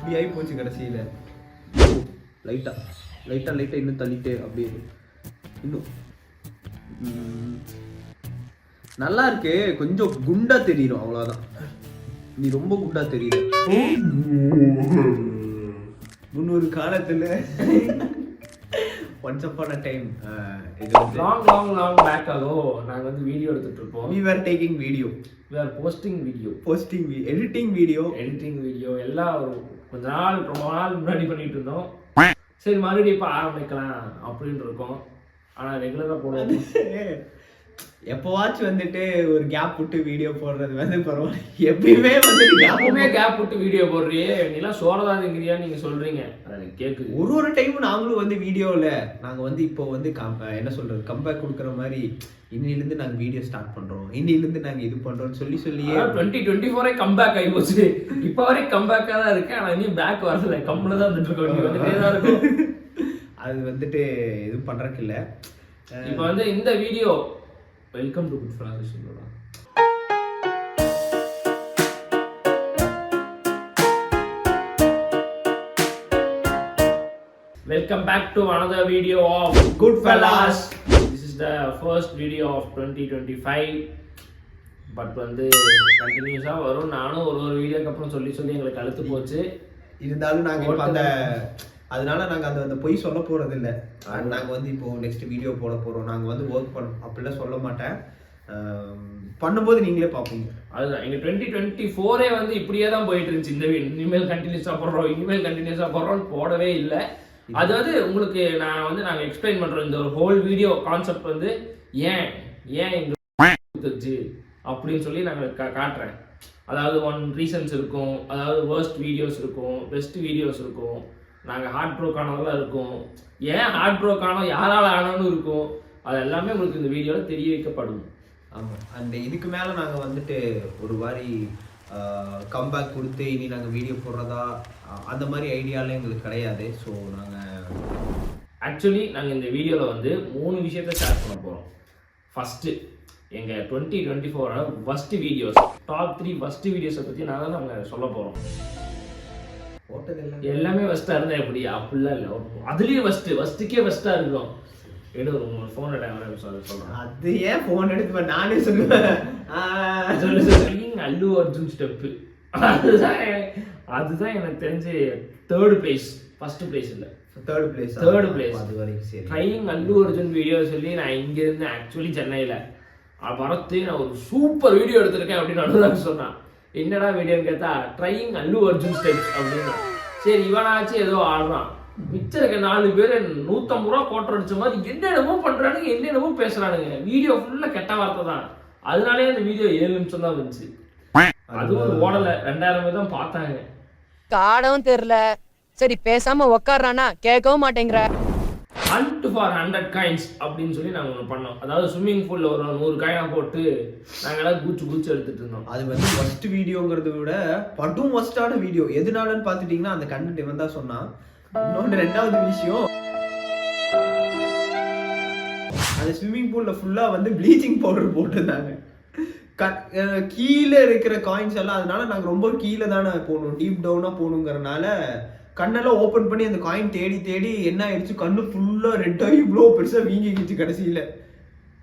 இப்படி ஆகி போச்சு கடைசியில். லைட்டாக இன்னும் தள்ளிட்டு அப்படியே இன்னும் நல்லா இருக்கு. கொஞ்சம் குண்டா தெரியும், அவ்வளோதான். நீ ரொம்ப குண்டா தெரியுற. முன்னொரு காலத்துல once upon a time long back ago நாங்க வந்து வீடியோ எடுத்துட்டு இருப்போம். we were taking video, we are posting editing video எல்லாம் கொஞ்ச நாள் ரொம்ப நாள் முன்னாடி பண்ணிட்டு இருந்தோம். சரி மறுபடியும் இப்ப ஆரம்பிக்கலாம் அப்படின்னு இருக்கோம். ஆனா ரெகுலரா போடுவோம். எப்போவாச்சும் வந்துட்டு ஒரு கேப் விட்டு வீடியோ போடுறது வந்து பரவாயில்ல. எப்பயுமே வந்துட்டு கேப் விட்டு வீடியோ போடுறியே, நீலாம் சோறதாதுங்கிறியா நீங்க சொல்றீங்க. அது கேக்குது. ஒரு டைமும் நாங்களும் வந்து வீடியோவில் நாங்கள் வந்து இப்போ வந்து என்ன சொல்றது கம்பேக் கொடுக்குற மாதிரி இன்னிலிருந்து நாங்கள் வீடியோ ஸ்டார்ட் பண்றோம், இன்னிலிருந்து நாங்கள் இது பண்றோம்னு சொல்லியே 2024 கம்பேக் ஆகி போச்சு. இப்போ வரைக்கும் கம்பேக்காக தான் இருக்கு. ஆனால் இனியும் பேக் வரல, கம்மில் தான் வந்துட்டு இருக்கோம். அது வந்துட்டு இது பண்றதுக்கு இல்லை. இப்போ வந்து இந்த video welcome to good flash. Welcome back to another video of Goodfellas. This is the first video of 2025. But வந்து கண்டினியூஸாக வரும். நானும் ஒரு வீடியோக்கு அப்புறம் சொல்லி எங்களுக்கு அழுத்து போச்சு. இருந்தாலும் நாங்கள் இப்போ அதனால நாங்கள் அந்த பொய் சொல்ல போகிறது இல்லை. நாங்கள் வந்து இப்போது நெக்ஸ்ட் வீடியோ போட போகிறோம், நாங்கள் வந்து ஒர்க் பண்ணோம் அப்படிலாம் சொல்ல மாட்டேன். பண்ணும்போது நீங்களே பார்ப்பீங்க. அதுதான் எங்கள் 2024 வந்து இப்படியே தான் போயிட்டு இருந்துச்சு. இந்த இனிமேல் கண்டினியூஸாக போடுறோம்னு போடவே இல்லை. அதாவது உங்களுக்கு நாங்கள் எக்ஸ்பிளைன் பண்ணுறோம். இந்த ஒரு ஹோல் வீடியோ கான்செப்ட் வந்து ஏன் எங்களுக்கு அப்படின்னு சொல்லி நாங்கள் காட்டுறேன். அதாவது ரீசன்ஸ் இருக்கும், அதாவது வேர்ஸ்ட் வீடியோஸ் இருக்கும், பெஸ்ட் வீடியோஸ் இருக்கும், நாங்கள் ஹார்ட் ப்ரோக் ஆனதெல்லாம் இருக்கும், ஏன் ஹார்ட் ப்ரோக் ஆனோம், யாரால் ஆனோன்னு இருக்கும். அது எல்லாமே உங்களுக்கு இந்த வீடியோவில் தெரிய வைக்கப்படும். ஆமாம். அண்ட் இதுக்கு மேலே நாங்கள் வந்துட்டு ஒரு மாதிரி கம்பேக் கொடுத்து இனி நாங்கள் வீடியோ போடுறதா அந்த மாதிரி ஐடியாலாம் எங்களுக்கு கிடையாது. ஸோ ஆக்சுவலி நாங்கள் இந்த வீடியோவில் வந்து 3 விஷயத்தை ஷேர் பண்ண போகிறோம். ஃபஸ்ட்டு எங்கள் 2024 ஃபஸ்ட்டு வீடியோஸ், டாப் 3 ஃபஸ்ட்டு வீடியோஸை பற்றி நாங்கள் சொல்ல போகிறோம். எல்லாமே ஃபஸ்ட்டாக இருந்தால் எப்படி? அப்படிலாம் இல்லை, அதுலேயும் ஃபஸ்ட்டுக்கே ஃபஸ்ட்டாக இருக்கும். உங்க ஃபோன் சொல்றேன். அது ஏன் ஃபோன் எடுத்து நானே சொல்லுவேன். அல்லு அர்ஜுன் ஸ்டெப்பு, அதுதான் எனக்கு தெரிஞ்சு தேர்ட் பிளேஸ். ஃபர்ஸ்ட் பிளேஸ் இல்லை, தேர்ட் பிளேஸ். அது வரைக்கும் சரி. ட்ரையிங் அல்லு அர்ஜுன் வீடியோ சொல்லி நான் இங்க இருந்து ஆக்சுவலி சென்னையில வரத்து நான் ஒரு சூப்பர் வீடியோ எடுத்திருக்கேன் அப்படின்னு அனுராக் சொன்னான். என்னடா வீடியோன்னு கேட்டா ட்ரையிங் அல்லு அர்ஜுன் ஸ்டெப்ஸ் அப்படின்னா. சரி இவனாச்சும் ஏதோ ஆடுறான், மிச்சம் இருக்க 4 பேர் 150 ரூபா கோட்டர் அடிச்ச மாதிரி என்னென்னமோ பண்றானுங்க, என்னென்னமோ பேசுறானுங்க. வீடியோ ஃபுல்லா கெட்ட வார்த்தை தான். அதனாலே அந்த வீடியோ 7 நிமிஷம் தான் வந்துச்சு. அதுவும் ஓடல, 2000 பேர் தான் பார்த்தாங்க. காடவும் தெரியல. சரி பேசாம உக்காடுறானா கேட்கவும் மாட்டேங்கிற. Hunt for 100 coins அப்படின்னு சொல்லி நாங்கள் ஒன்று பண்ணோம். அதாவது ஸ்விம்மிங் பூலில் ஒரு 100 காயினா போட்டு நாங்களாம் பூச்சி எடுத்துட்டு இருந்தோம். அது வந்து ஃபர்ஸ்ட் வீடியோங்கிறத விட படும் ஃபர்ஸ்டான வீடியோ. எதுனாலன்னு பார்த்துட்டிங்கன்னா அந்த கண்டென்ட் இவன் தான் சொன்னான். இன்னொன்று 2வது விஷயம், அந்த ஸ்விம்மிங் பூலில் ஃபுல்லாக வந்து ப்ளீச்சிங் பவுடர் போட்டிருந்தாங்க. கீழே இருக்கிற காயின்ஸ் எல்லாம், அதனால நாங்கள் ரொம்ப கீழே தானே போகணும், டீப் டவுனாக போகணுங்கிறனால கண்ணெல்லாம் ஓப்பன் பண்ணி அந்த காயின் தேடி என்ன ஆயிடுச்சு, கண்ணு ஃபுல்லாக ரெட்டாகி இவ்வளோ பெருசாக வீங்கிக்கிச்சு கடைசியில்.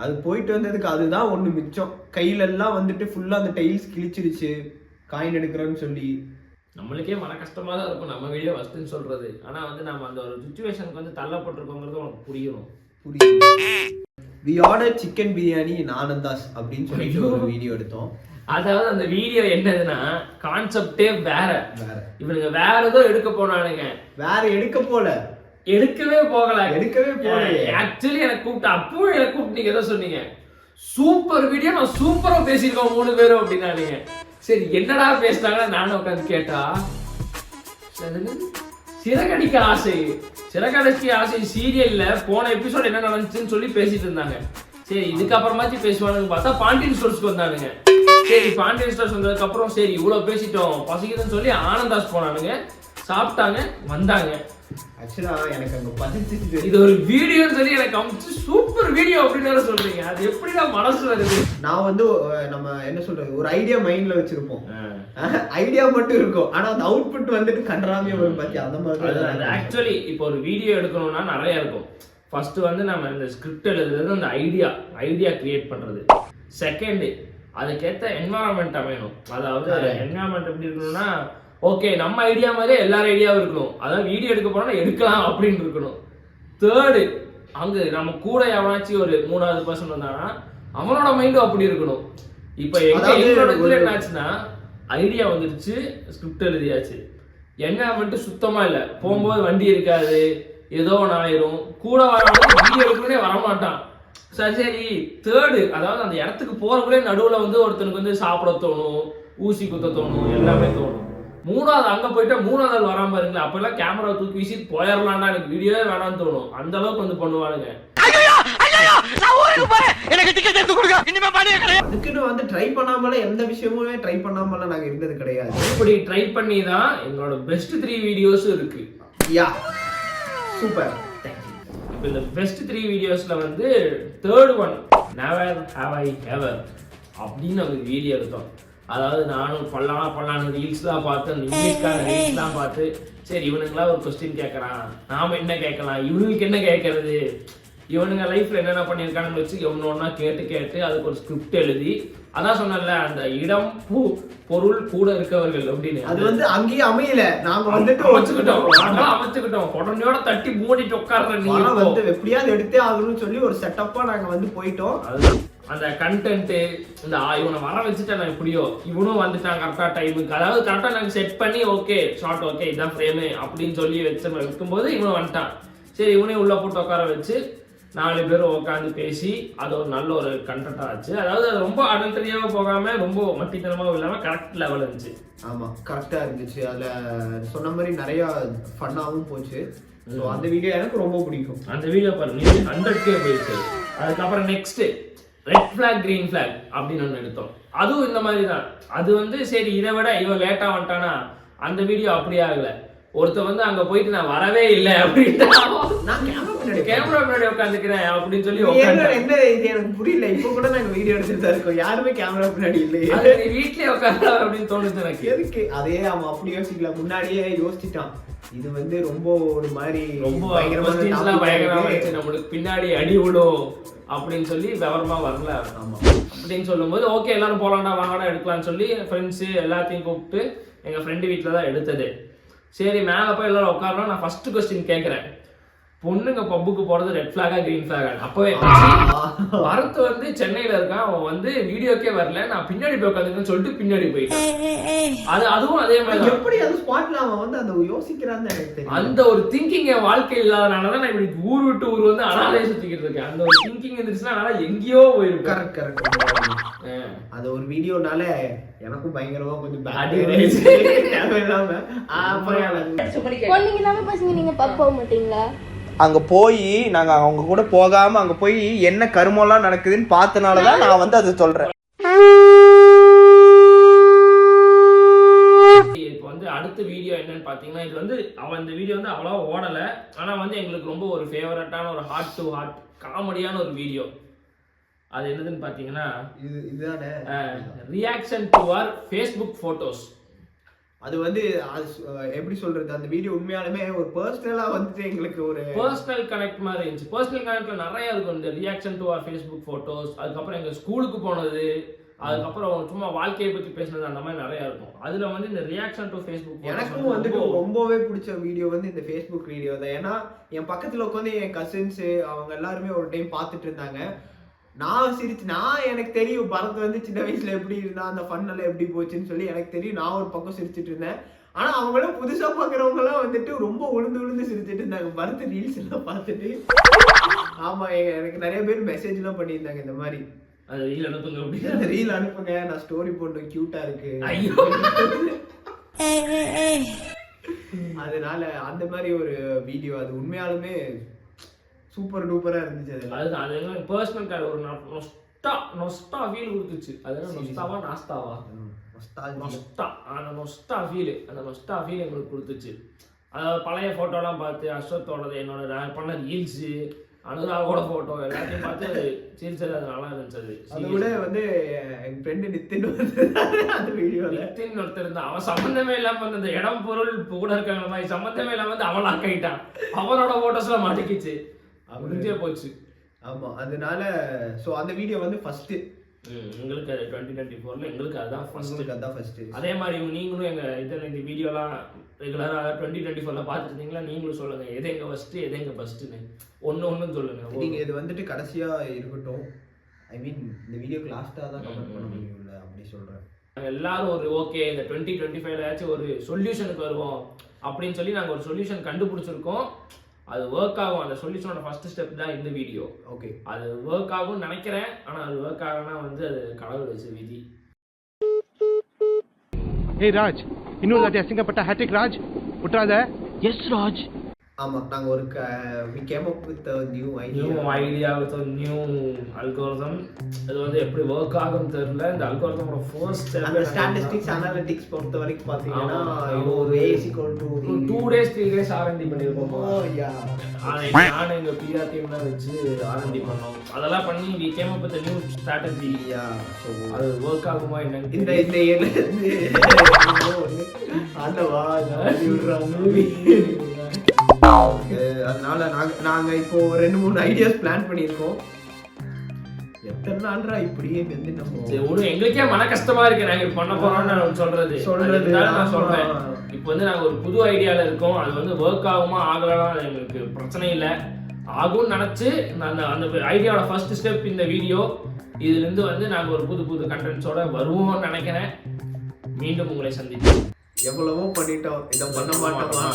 அது போயிட்டு வந்ததுக்கு அதுதான் ஒன்று மிச்சம். கையிலெல்லாம் வந்துட்டு ஃபுல்லாக அந்த டைல்ஸ் கிழிச்சிருச்சு காயின் எடுக்கிறோன்னு சொல்லி. நம்மளுக்கே மன கஷ்டமாக தான் இருக்கும் நம்ம வீடியோ ஃபஸ்ட்டுன்னு சொல்கிறது. ஆனால் வந்து நம்ம அந்த ஒரு சுச்சுவேஷனுக்கு வந்து தள்ளப்பட்டிருக்கோங்கிறது உனக்கு புரியும். வி ஆர்டர் சிக்கன் பிரியாணி இன் ஆனந்தாஸ் அப்படின்னு சொல்லிட்டு ஒரு வீடியோ எடுத்தோம். அதாவது அந்த வீடியோ என்னதுன்னா கான்செப்டே வேற. இவனுங்க வேற ஏதோ எடுக்க போனானுங்க. எடுக்கவே போகல. ஆக்சுவலி எனக்கு கூப்பிட்டு அப்பவும் எனக்கு கூப்பிட்டு நீங்க எதை சொன்னீங்க, சூப்பர் வீடியோ, நான் சூப்பரா பேசியிருக்கோம் 3 பேரும் அப்படின்னானுங்க. சரி என்னடா பேசினாங்கன்னா நானும் உட்காந்து கேட்டா, சிறகடிக்க ஆசை சீரியல்ல போன எபிசோட் என்ன நடந்துச்சுன்னு சொல்லி பேசிட்டு இருந்தாங்க. சரி இதுக்கப்புறமாச்சும் பேசுவானுங்க பார்த்தா பாண்டியன் ஸ்டோர்ஸ்க்கு வந்தானுங்க. சரி பாண்டியன் ஸ்டோர்ஸ் வந்ததுக்கு அப்புறம் சரி இவ்வளவு பேசிட்டோம் பசிக்குதுன்னு சொல்லி ஆனந்தாஸ் போனானுங்க. சாப்பிட்டாங்க வந்தாங்க. ஆக்சுவலா எனக்கு அங்க பதிச்சு இது ஒரு வீடியோன்னு சொல்லி எனக்கு அமிச்சு சூப்பர் வீடியோ அப்படின்னு சொல்றீங்க. அது எப்படிதான் மனசு வருது? நான் வந்து நம்ம என்ன சொல்றது ஒரு ஐடியா மைண்ட்ல வச்சிருப்போம், ஐடியா மட்டும் இருக்கும், ஆனா அந்த அவுட்புட் வந்துட்டு கண்டராமே வரும் பாத்தியா. அந்த மாதிரி ஆக்சுவலி இப்போ ஒரு வீடியோ எடுக்கணும்னா நிறைய இருக்கும். ஃபர்ஸ்ட் வந்து நம்ம இந்த ஸ்கிரிப்ட் எழுதுறது, அந்த ஐடியா கிரியேட் பண்றது. செகண்ட் அதுக்கேற்ற என்வரான்மெண்ட் அமையணும். அதாவது என்வரான்மெண்ட் எப்படி இருக்கணும்னா, ஓகே நம்ம ஐடியா மாதிரியே எல்லாரும் ஐடியாவும் இருக்கணும். அதாவது வீடியோ எடுக்க போனா எடுக்கலாம் அப்படின்னு இருக்கணும். தேர்டு அங்க நம்ம கூட எவனாச்சும் ஒரு 3வது பர்சன் வந்தானா அவனோட மைண்டும் அப்படி இருக்கணும். இப்போ எங்களோட இதுல என்ன ஆச்சுன்னா, ஐடியா வந்துருச்சு, ஸ்கிரிப்ட் எழுதியாச்சு, என்வரான்மெண்ட் சுத்தமா இல்லை. போகும்போது வண்டி இருக்காது, ஏதோ ஒன்று ஆயிரும், கூட வரவங்க வீடியோ எடுக்கணும்னே வரமாட்டான். சரி தேர்டு அதாவது அந்த இடத்துக்கு போறக்குள்ளே நடுவில் வந்து ஒருத்தனுக்கு வந்து சாப்பிட தோணும், ஊசி குத்த தோணும், எல்லாமே தோணும். 3வது அங்க போயிட்டா 3வது ஆள் வராம இருங்களா, அப்பெல்லாம் கேமரா தூக்கி வீசிட்டு போயிடலாம்டா, எனக்கு வீடியோவே வேணாம்னு தோணும். அந்த அளவுக்கு வந்து பண்ணுவானுங்க. அதுக்குன்னு வந்து ட்ரை பண்ணாமல எந்த விஷயமுமே ட்ரை பண்ணாமல நாங்க இருந்தது கிடையாது. இப்படி ட்ரை பண்ணி தான் எங்களோட பெஸ்ட் 3 வீடியோஸ் இருக்கு. Yeah super. இப்போ இந்த பெஸ்ட் 3 வீடியோஸ்ல வந்து third one never have I ever அப்படின்னு ஒரு வீடியோ எடுத்தோம். அதாவது நானும் பல்லான ரீல்ஸ்லாம் பார்த்து, அந்த இங்கிலீஷ்கான ரீல்ஸ்லாம் பார்த்து, சரி இவனுங்களாம் ஒரு கொஸ்டின் கேட்கறான், நாம என்ன கேட்கலாம், இவனுக்கு என்ன கேட்கறது, இவனுங்க லைஃப்ல என்னென்ன பண்ணியிருக்கானுன்னு வச்சு ஒன்னா கேட்டு அதுக்கு ஒரு ஸ்கிரிப்ட் எழுதி, அதான் சொன்னல அந்த இடம் பொருள் கூட இருக்கவர்கள் அப்படின்னு. அது வந்து அங்கேயே அமையல, நாங்க வந்துட்டு அமைச்சுக்கிட்டோம் உடனேயோட தட்டி மூடிட்டு உட்கார்ற நீ வந்து எப்படியாவது எடுத்தே ஆகணும்னு சொல்லி ஒரு செட்டப்பா நாங்க வந்து போயிட்டோம். அந்த கண்டென்ட் இந்த இவனை வர வச்சுட்டா நான் எப்படியோ இவனும் வந்துட்டான் கரெக்டா டைமுக்கு, அதாவது கரெக்டா நாங்க செட் பண்ணி ஓகே ஷார்ட் ஓகே இதான் ஃப்ரேமு அப்படின்னு சொல்லி வைக்கும்போது இவனும் வந்துட்டான். சரி இவனே உள்ள போட்டு உட்கார வச்சு 4 பேரும் உட்காந்து பேசி அது ஒரு நல்ல ஒரு கண்டென்ட் ஆச்சு. அதாவது அது ரொம்ப அடல்டரியாவா போகாம ரொம்ப மட்டித்தனமாவும் இல்லாம கரெக்ட் லெவல் இருந்துச்சு. ஆமா கரெக்டா இருந்துச்சு. அதுல சொன்ன மாதிரி நிறைய ஃபன்னாவும் போச்சு. அந்த வீடியோ எனக்கு ரொம்ப பிடிக்கும். அந்த வீடியோ பாருங்க 100K போயிடுச்சு. அதுக்கப்புறம் next red flag green flag அப்படின்னு ஒன்று எடுத்தோம். அதுவும் இந்த மாதிரி தான். அது வந்து சரி இதை விட இவன் லேட்டா வந்துட்டானா, அந்த வீடியோ அப்படியே ஆகல. ஒருத்தர் வந்து அங்க போயிட்டு நான் வரவே இல்லை அப்படின்ட்டு கேமரா முன்னாடி உட்காந்துக்கிறேன் அப்படின்னு சொல்லி என்ன இது எனக்கு புரியல. இப்ப கூட நாங்க வீடியோ எடுத்துட்டு தான் இருக்கோம், யாருமே கேமரா முன்னாடி இல்லையே, வீட்லயே உட்காந்து அப்படின்னு தோணுச்சு எனக்கு. எதுக்கு அதே அவன் அப்படி யோசிக்கல, முன்னாடியே யோசிச்சுட்டான். இது வந்து ரொம்ப ஒரு மாதிரி ரொம்ப பயங்கரமா நம்மளுக்கு பின்னாடி அடி விடும் அப்படின்னு சொல்லி விவரமா வரல. ஆமா அப்படின்னு சொல்லும் போது ஓகே எல்லாரும் போலாம்டா வாங்கடா எடுக்கலாம்னு சொல்லி ஃப்ரெண்ட்ஸு எல்லாத்தையும் கூப்பிட்டு எங்க ஃப்ரெண்டு வீட்டில் தான் எடுத்தது. சரி மேலே போய் எல்லாரும் உட்காரலாம். நான் ஃபர்ஸ்ட் கொஸ்டின் கேட்குறேன், பொண்ணுங்க பப்புக்கு போறது ரெட் ஃபிளாகா கிரீன் ஃபிளாகா? அப்பவே பரத் வந்து சென்னையில இருக்கான், அவன் வந்து வீடியோக்கே வரல, நான் பின்னாடி போய் உட்காந்துருக்கேன்னு சொல்லிட்டு பின்னாடி போயிட்டான். அதுவும் அதே மாதிரி எப்படி அது ஸ்பாட்ல அவன் வந்து அந்த யோசிக்கிறான்னு எனக்கு தெரியும். அந்த ஒரு திங்கிங் என் வாழ்க்கை இல்லாதனாலதான் நான் இப்படி ஊர் விட்டு ஊர் வந்து அனாலே சுத்திக்கிட்டு இருக்கேன். அந்த ஒரு திங்கிங் இருந்துச்சுன்னா அதனால எங்கேயோ போயிருக்கும். கரெக்ட். அது ஒரு வீடியோனால எனக்கும் பயங்கரமா கொஞ்சம் நீங்க போக மாட்டீங்களா? அங்க போய் நாங்க அவங்க கூட போகாம அங்க போய் என்ன கருமம்லாம் நடக்குதுன்னு பார்த்தனாலதான் நான் வந்து அதை சொல்றேன். இப்போ வந்து அடுத்த வீடியோ என்னன்னு பாத்தீங்கன்னா, இது வந்து அவன் இந்த வீடியோ வந்து அவ்வளவா ஓடல, ஆனா வந்து எங்களுக்கு ரொம்ப ஒரு ஃபேவரட்டான ஒரு ஹார்ட் டு ஹார்ட் காமெடியான ஒரு வீடியோ. அது என்னதுன்னு பாத்தீங்கன்னா இதுதானே reaction to our Facebook photos. அது வந்து எப்படி சொல்றது, அந்த வீடியோ உண்மையாலுமே ஒரு பர்சனலா வந்துட்டு எங்களுக்கு ஒரு பர்சனல் கனெக்ட் மாதிரி இருந்துச்சு. பர்சனல் கனெக்ட்ல நிறைய இருக்கும். இந்த reaction to our Facebook photos, அதுக்கப்புறம் எங்க ஸ்கூலுக்கு போனது, அதுக்கப்புறம் சும்மா வாழ்க்கையை பத்தி பேசுனது, அந்த மாதிரி நிறைய இருக்கும். அதுல வந்து இந்த ரியாக்ஷன் டு ஃபேஸ்புக் எனக்கும் வந்துட்டு ரொம்பவே பிடிச்ச வீடியோ வந்து இந்த ஃபேஸ்புக் வீடியோ தான். ஏன்னா என் பக்கத்துல உட்காந்து என் கசின்ஸ் அவங்க எல்லாருமே ஒரு டைம் பார்த்துட்டு இருந்தாங்க. நான் எனக்கு தெரியும் பரத் வந்து சின்ன வயசுல எப்படி இருந்தா, அந்த ஃபன் எல்லாம் எப்படி போச்சுன்னு சொல்லி எனக்கு தெரியும். நான் ஒரு பக்கம் சிரிச்சுட்டு இருந்தேன். ஆனா அவங்களும் புதுசா பாக்குறவங்க எல்லாம் வந்துட்டு ரொம்ப உளுந்து சிரிச்சுட்டு இருந்தாங்க பரத் ரீல்ஸ் எல்லாம் பார்த்துட்டு. ஆமா எனக்கு நிறைய பேர் மெசேஜ் எல்லாம் பண்ணியிருந்தாங்க இந்த மாதிரி ரீல் அனுப்புங்க, நான் ஸ்டோரி போட்டு கியூட்டா இருக்கு. அதனால அந்த மாதிரி ஒரு வீடியோ அது உண்மையாலுமே சூப்பர் டூப்பரா இருந்துச்சு. அதுதான் பர்சனல் ஒரு நொஸ்டா ஃபீல் கொடுத்துச்சு. அது நொஸ்டாவா நாஸ்தாவா நொஸ்டா ஃபீல் எங்களுக்கு கொடுத்துச்சு. அதாவது பழைய ஃபோட்டோலாம் பார்த்து அஸ்வத்தோடது, என்னோட நான் பண்ண ரீல்ஸு, அனுராகோட ஃபோட்டோ எல்லாத்தையும் பார்த்து சிரிச்சது. அது நல்லா இருந்துச்சு. அதை விட வந்து என் ஃப்ரெண்டு நித்தின் அந்த வீடியோவில் நித்தின் ஒருத்தர் இருந்தான். அவன் சம்மந்தமே இல்லாமல் வந்து இந்த இடம் பொருள் கூட இருக்காங்க மாதிரி சம்மந்தமே இல்லாமல் வந்து அவன் ஆக்கிட்டான். அவனோட ஃபோட்டோஸ்லாம் மாட்டிக்கிச்சு, முடிஞ்சே போச்சு. ஆமாம், அதனால ஸோ அந்த வீடியோ வந்து ஃபஸ்ட்டு எங்களுக்கு 2024 எங்களுக்கு அதுதான் ஃபர்ஸ்ட். அதே மாதிரி நீங்களும் இதில் இந்த வீடியோலாம் ரெகுலராக 2024 பார்த்துருந்தீங்களா? நீங்களும் சொல்லுங்க எது எங்க ஃபர்ஸ்ட்டு எது எங்க ஃபர்ஸ்ட்டுன்னு ஒன்றும் சொல்லுங்க. நீங்கள் இது வந்துட்டு கடைசியாக இருக்கட்டும். ஐ மீன் இந்த வீடியோக்கு லாஸ்ட்டாக தான் கமெண்ட் பண்ண முடியும்ல, அப்படி சொல்கிறேன். நாங்கள் எல்லாரும் ஒரு ஓகே இந்த 2025 ஒரு சொல்யூஷனுக்கு வருவோம் அப்படின்னு சொல்லி நாங்கள் ஒரு சொல்யூஷன் கண்டுபிடிச்சிருக்கோம். அது ஒர்க் ஆகும். அந்த சொல்யூஷனோட ஃபர்ஸ்ட் ஸ்டெப் தான் இந்த வீடியோ. ஓகே, அது ஒர்க் ஆகும்னு நினைக்கிறேன். ஆனால் அது ஒர்க் ஆகனா வந்து அது கடவுள் வச்சு விதி. Hey Raj, இன்னொரு தாட்டி அசிங்கப்பட்ட ஹேட்ரிக் ராஜ் விட்டுறாத. எஸ் ராஜ். ஆமாம், நாங்கள் ஒரு we came up with a new idea with a new algorithm. இது வந்து எப்படி ஒர்க் ஆகும்னு தெரியல. இந்த அல்காரிதமோட ஃபர்ஸ்ட் அந்த ஸ்டாட்டிஸ்டிக்ஸ் அனாலிட்டிக்ஸ் பொறுத்த வரைக்கும் பார்த்தீங்கன்னா இது ஒரு ace equal to 2 days 3 days R&D பண்ணியிருக்கோம். நானும் எங்கள் PR டீம்லாம் வச்சு R&D பண்ணோம். அதெல்லாம் பண்ணி we came up with a new strategy. So அது ஒர்க் ஆகுமா என்னன்னு இந்த இயர்லேருந்து ஆண்டவா அதனால நாங்கள் இப்போ 2-3 ஐடியாஸ் பிளான் பண்ணியிருக்கோம். எத்தனை நாள்ரா இப்படியே வந்து நம்ம எங்களுக்கே மன கஷ்டமா இருக்கு. நாங்க பண்ண போறோம்னு சொல்றது நான் சொல்றேன். இப்போ வந்து நாங்க ஒரு புது ஐடியால இருக்கோம். அது வந்து ஒர்க் ஆகுமா ஆகலாம் எங்களுக்கு பிரச்சனை இல்லை. ஆகும்னு நினைச்சு அந்த ஐடியாவோட ஃபர்ஸ்ட் ஸ்டெப் இந்த வீடியோ. இதுல இருந்து வந்து நாங்க ஒரு புது கண்டென்ட்ஸோட வருவோம்னு நினைக்கிறேன். மீண்டும் உங்களை சந்திப்போம். எவ்வளவோ பண்ணிட்டோம், இதை பண்ண மாட்டோமா?